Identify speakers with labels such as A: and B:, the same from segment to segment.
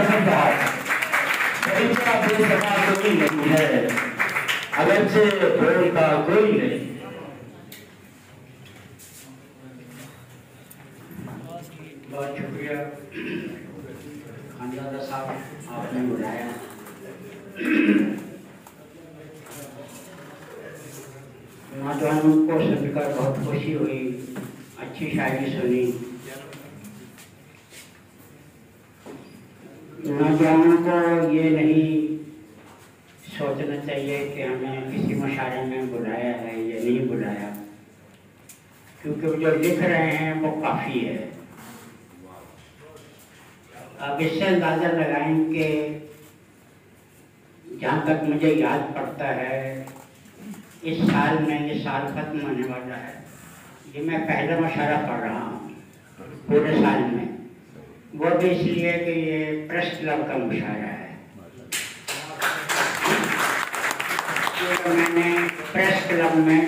A: पसंद है। परीक्षा दे सका कोई नहीं है, अगरचे बोलता कोई नहीं।
B: बहुत शुक्रिया खानदादा साहब, आपने बुलाया। नौजवानों को सुनकर बहुत खुशी हुई, अच्छी शायरी सुनी। नौजवानों को ये नहीं सोचना चाहिए कि हमें किसी मुशायरे में बुलाया है या नहीं बुलाया, क्योंकि जो लिख रहे हैं वो काफ़ी है। अब इससे अंदाज़ा लगाएं कि जहाँ तक मुझे याद पड़ता है, इस साल में, ये साल खत्म होने वाला है, ये मैं पहला मुशायरा पढ़ रहा हूँ पूरे साल में। वो भी इसलिए कि ये प्रेस क्लब का मुशायरा है। तो मैंने प्रेस क्लब में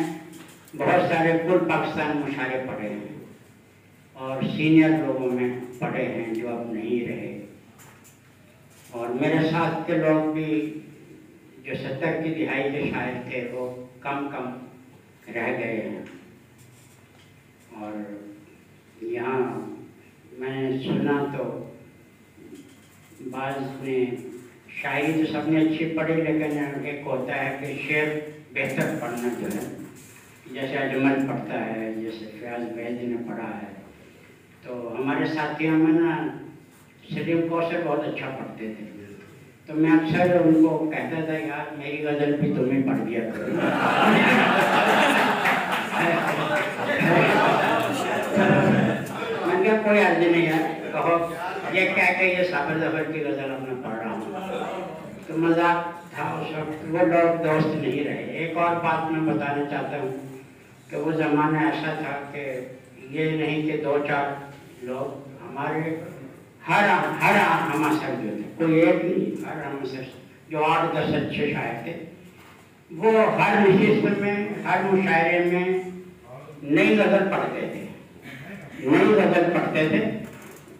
B: बहुत सारे कुल पाकिस्तान मुशायरे पढ़े हैं और सीनियर लोगों में पढ़े हैं जो अब नहीं रहे, और मेरे साथ के लोग भी जो 70 की दिहाई के शायर थे वो कम रह गए हैं। और यहाँ मैंने सुना तो बाज़ ने शायरी तो सबने अच्छी पढ़ी, लेकिन एक होता है कि शेर बेहतर पढ़ना जो है, जैसे अजमल पढ़ता है, जैसे फयाज बैदी ने पढ़ा है। तो हमारे साथियों में ना सलीम कौसर बहुत अच्छा पढ़ते थे, तो मैं अक्सर उनको कहता था यार मेरी गज़ल भी तुम्हें पढ़ दिया करो। मैं क्या कोई अर्ज नहीं यार, कहो ये कह के ये साबर ज़फर की गज़ल अपना पढ़ रहा हूँ। तो मजाक था उस वक्त, वो लोग दोस्त नहीं रहे। एक और बात मैं बताना चाहता हूँ कि वो ज़माना ऐसा था कि ये नहीं कि 2-4 लोग हमारे हर हमासर जो थे, कोई एक नहीं, हर हमासर जो 8-10 अच्छे शायर थे, वो हर नशिस्त में, हर मुशायरे में नई गज़ल पढ़ते थे, नई गज़ल पढ़ते थे।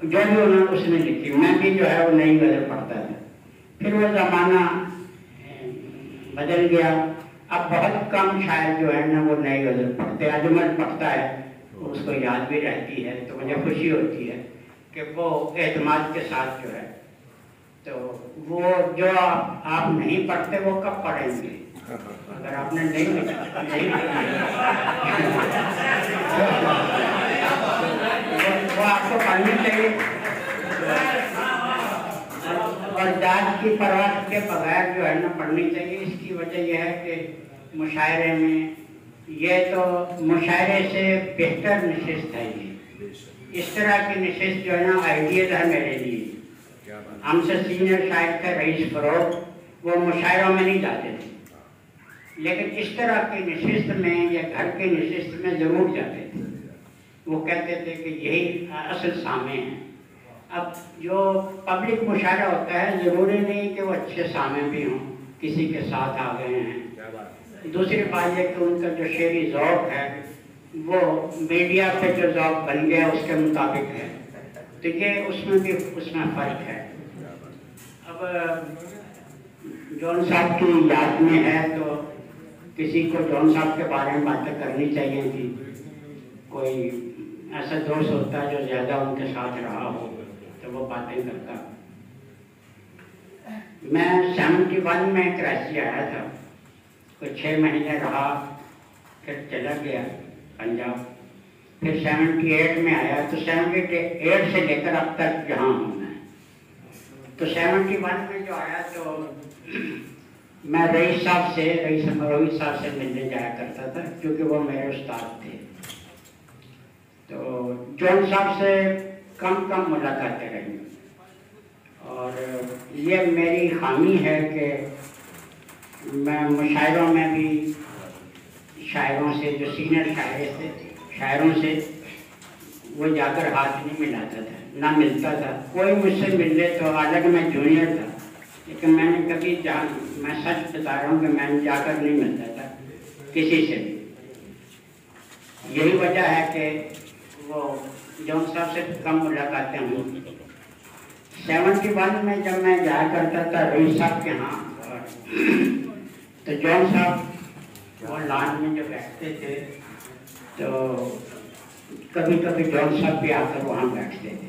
B: जो भी उन्होंने उसने लिखी, मैं भी जो है वो नई गज़ल पढ़ता था। फिर वो ज़माना बदल गया, अब बहुत कम शायर जो है ना वो नई गज़ल पढ़ते हैं। अजमल पढ़ता है, उसको याद भी रहती है, तो मुझे खुशी होती है कि वो एतमाद के साथ जो है, तो वो जो आप नहीं पढ़ते वो कब पढ़ेंगे? अगर आपने नहीं वो आपको पढ़नी चाहिए। और दाद की परवाह के बगैर जो है ना पढ़नी चाहिए। इसकी वजह यह है कि मुशायरे में, ये तो मुशायरे से बेहतर नशिस्त है ये। इस तरह की नशिस्त जो है ना आइडियल है मेरे लिए। हमसे सीनियर शायर थे रईस फरोग, वो मुशायरों में नहीं जाते थे, लेकिन इस तरह की नशिस्त में या घर के नशिस्त में ज़रूर जाते थे। वो कहते थे कि यही असल सामे हैं। अब जो पब्लिक मुशायरा होता है, ज़रूरी नहीं कि वो अच्छे सामे भी हों, किसी के साथ आ गए हैं। दूसरी बात है कि उनका जो शेरी ज़ौक़ है वो मीडिया पे जो ज़ौक़ बन गया उसके मुताबिक है, तो ये उसमें फ़र्क है। अब जॉन साहब की याद में है तो किसी को जॉन साहब के बारे में बातें करनी चाहिए थी। कोई ऐसा दोस्त होता है जो ज़्यादा उनके साथ रहा हो तो वो बातें करता। मैं 71 में कराची आया था, कुछ 6 महीने रहा, फिर चला गया पंजाब। फिर 78 में आया, तो 78 से लेकर अब तक यहाँ हूँ मैं। तो 71 में जो आया तो मैं रईस रोहित साहब से मिलने जाया करता था, क्योंकि वो मेरे उस्ताद थे। तो जॉन साहब से कम मुलाकातें रही, और ये मेरी खामी है कि मैं मुशायरों में भी शायरों से, जो सीनियर शायरों से वो जाकर हाथ नहीं मिलाता था, ना मिलता था। कोई मुझसे मिल ले तो अलग मैं जूनियर था, लेकिन मैंने कभी मैं सच बता रहा हूँ कि मैंने जाकर नहीं मिलता था किसी से भी। यही वजह है कि वो जॉन साहब से कम मुलाकातें हुई। 71 में जब मैं जाया करता था रईस साहब के यहाँ, तो जॉन साहब वो लॉन में जो बैठते थे, तो कभी कभी जॉन साहब भी आकर वहाँ बैठते थे।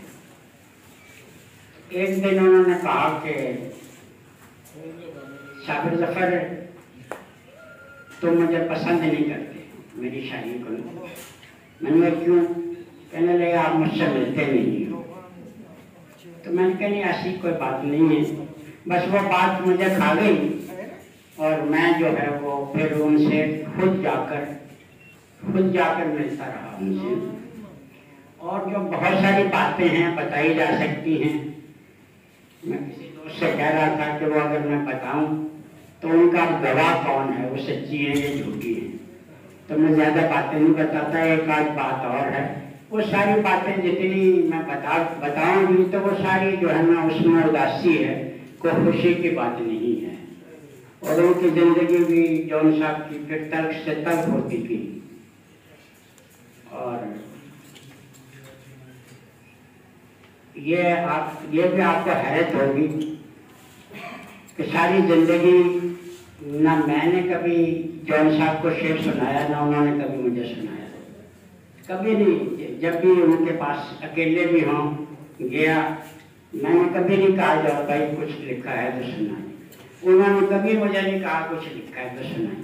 B: एक दिन उन्होंने कहा कि साबिर ज़फ़र, तुम मुझे पसंद नहीं करते, मेरी शादी को। मैंने कहा क्यों? कहने लगे आप मुझसे मिलते नहीं हो। तो मैंने कहा नहीं, ऐसी कोई बात नहीं है, बस वो बात मुझे खा गई और मैं जो है वो फिर उनसे खुद जाकर मिलता रहा उनसे। और जो बहुत सारी बातें हैं बताई जा सकती हैं। मैं किसी दोस्त से कह रहा था कि वो अगर मैं बताऊं तो उनका गवाह कौन है, वो सच्ची है या झूठी है। तो मैं ज़्यादा बातें नहीं बताता। एक आध बात और है, वो सारी बातें जितनी मैं बताऊंगी तो वो सारी जो है ना उसमें उदासी है, कोई खुशी की बात नहीं है। और उनकी ज़िंदगी भी जॉन साहब की फिर तर्क से तर्क होती थी। और ये भी आपको हैरत होगी कि सारी जिंदगी ना मैंने कभी जॉन साहब को शेर सुनाया, ना उन्होंने कभी मुझे सुनाया, कभी नहीं। जब भी उनके पास अकेले भी हों गया, मैंने कभी नहीं कहा जाओ भाई कुछ लिखा है तो सुनाई। उन्होंने कभी मुझे नहीं कहा कुछ लिखा है तो सुनाई।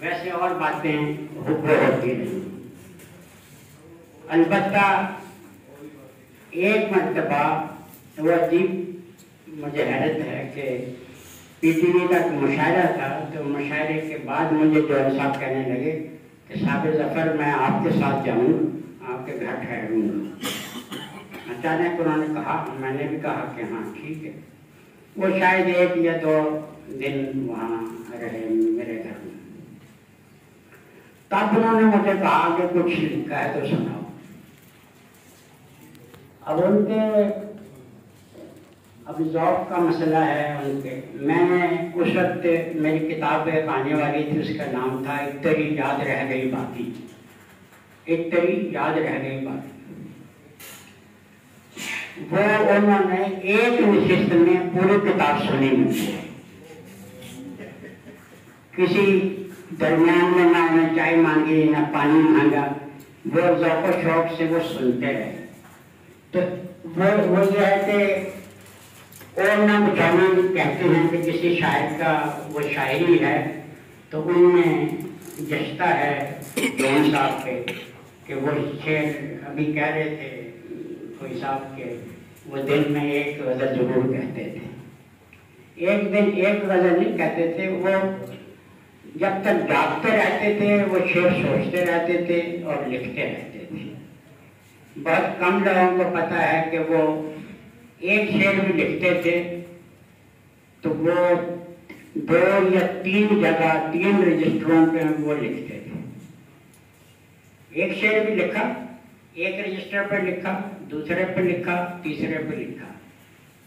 B: वैसे और बातें होती रही। अलबत्ता एक मर्तबा वो अजीब मुझे हैरत है कि पीटीवी का मुशायरा था, तो मुशायरे के बाद मुझे जॉन साहब कहने लगे कि साबिर ज़फ़र मैं आपके साथ जाऊँगा, आपके घर ठहरूँगा। अचानक उन्होंने कहा, मैंने भी कहा कि हाँ ठीक है। वो शायद 1 या 2 दिन वहाँ रहे मेरे घर में। तब उन्होंने मुझे कहा कि कुछ लिखा है तो सुनाओ। अब उनके अभी जॉब का मसला है उनके। मैंने उस वक्त मेरी किताब एक आने वाली थी, उसका नाम था एक तरी याद रह गई बाकी। एक तरी याद रह गई बाकी। वो उन्होंने एक नशिस्त में पूरी किताब सुनी मुझे। किसी दरमियान में ना उन्हें चाय मांगी ना पानी मांगा, वो ज़ौक़ व शौक़ से वो सुनते रहे। तो वो ये है कि और ना बुझाना कहते हैं कि किसी शायर का वो शायरी है तो उनमें जश्ता है जॉन साहब पे कि वो शेर अभी कह रहे थे कोई साहब के, वो दिन में एक गज़ल ज़रूर कहते थे। एक दिन एक गज़ल नहीं कहते थे, वो जब तक जागते रहते थे वो शेर सोचते रहते थे और लिखते रहते थे। बहुत कम लोगों को पता है कि वो एक शेर भी लिखते थे तो वो 2 या 3 जगह 3 रजिस्टरों पे वो लिखते थे। एक शेर भी लिखा, एक रजिस्टर पर लिखा, दूसरे पर लिखा, तीसरे पर लिखा,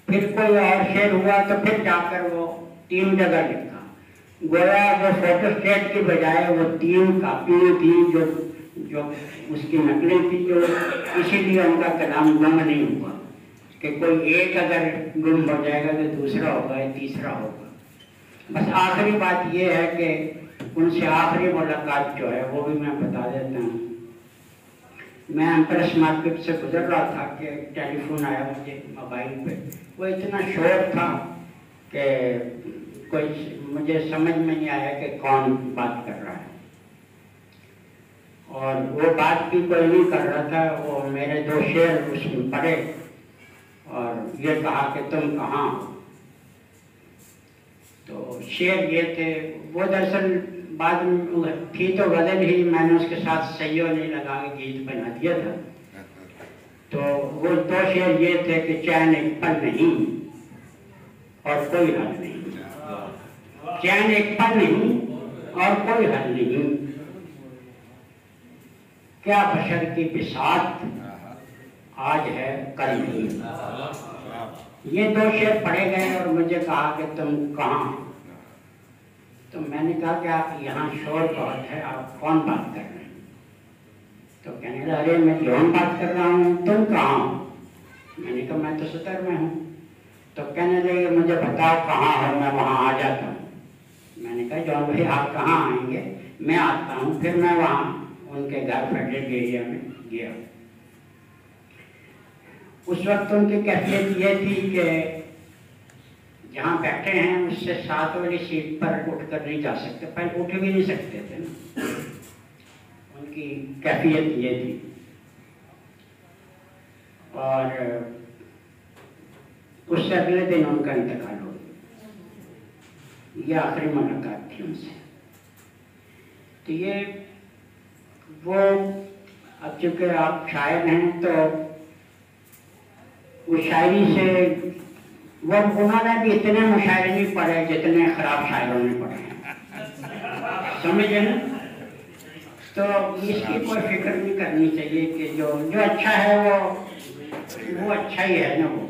B: फिर कोई और शेर हुआ तो फिर जाकर वो 3 जगह लिखा। गोया वो फोटोस्टेट की बजाय वो 3 कापियाँ थी जो उसकी नकलें थी, जो इसीलिए उनका कलाम गुम नहीं हुआ कि कोई एक अगर गुम हो जाएगा तो दूसरा होगा या तीसरा होगा। बस आखिरी बात ये है कि उनसे आखिरी मुलाकात जो है वो भी मैं बता देता हूँ। मैं एम्प्रेस मार्केट से गुजर रहा था कि टेलीफोन आया मुझे मोबाइल पे। वो इतना शोर था कि कोई मुझे समझ में नहीं आया कि कौन बात कर रहा है। और वो बात भी कोई नहीं कर रहा था। वो मेरे 2 शेर उसमें पढ़े और ये कहा कि तुम कहाँ हो। तो शेर ये थे, वो दरअसल बाद में थी तो गज़ल ही, मैंने उसके साथ सैयो नहीं लगा के गीत बना दिया था। तो वो 2 शेर ये थे कि चैन एक पल नहीं और कोई हल नहीं, चैन एक पल नहीं और कोई हल नहीं, क्या बशर की बिसात आज है कल नहीं। ये 2 शेर पढ़े गए और मुझे कहा कि तुम कहाँ। तो मैंने कहा कि आप यहाँ शोर बहुत है, आप कौन बात कर रहे हैं। तो कहने लगे अरे मैं जॉन बात कर रहा हूँ, तुम कहाँ हो। मैंने कहा मैं तो सदर में हूँ। तो कहने लगे मुझे बताओ कहाँ हो, मैं वहाँ आ जाता हूँ। मैंने कहा जॉन भाई आप कहाँ आएंगे, मैं आता हूँ। फिर मैं वहाँ उनके घर फेडरल एरिया में गया। उस वक्त उनकी कैफियत ये थी कि जहाँ बैठे हैं उससे 7 वाली सीट पर उठ कर नहीं जा सकते, पहले उठ भी नहीं सकते थे ना, उनकी कैफियत ये थी। और उससे अगले दिन उनका इंतकाल हो गया। ये आखिरी मुलाकात थी उनसे। तो ये वो, अब चूँकि आप शायर हैं तो उस शायरी से वो, उन्होंने भी इतने मुशायरे नहीं पढ़े जितने खराब शायरों ने पढ़े हैं, समझे ना। तो इसकी कोई फिक्र नहीं करनी चाहिए कि जो अच्छा है वो अच्छा ही है ना वो।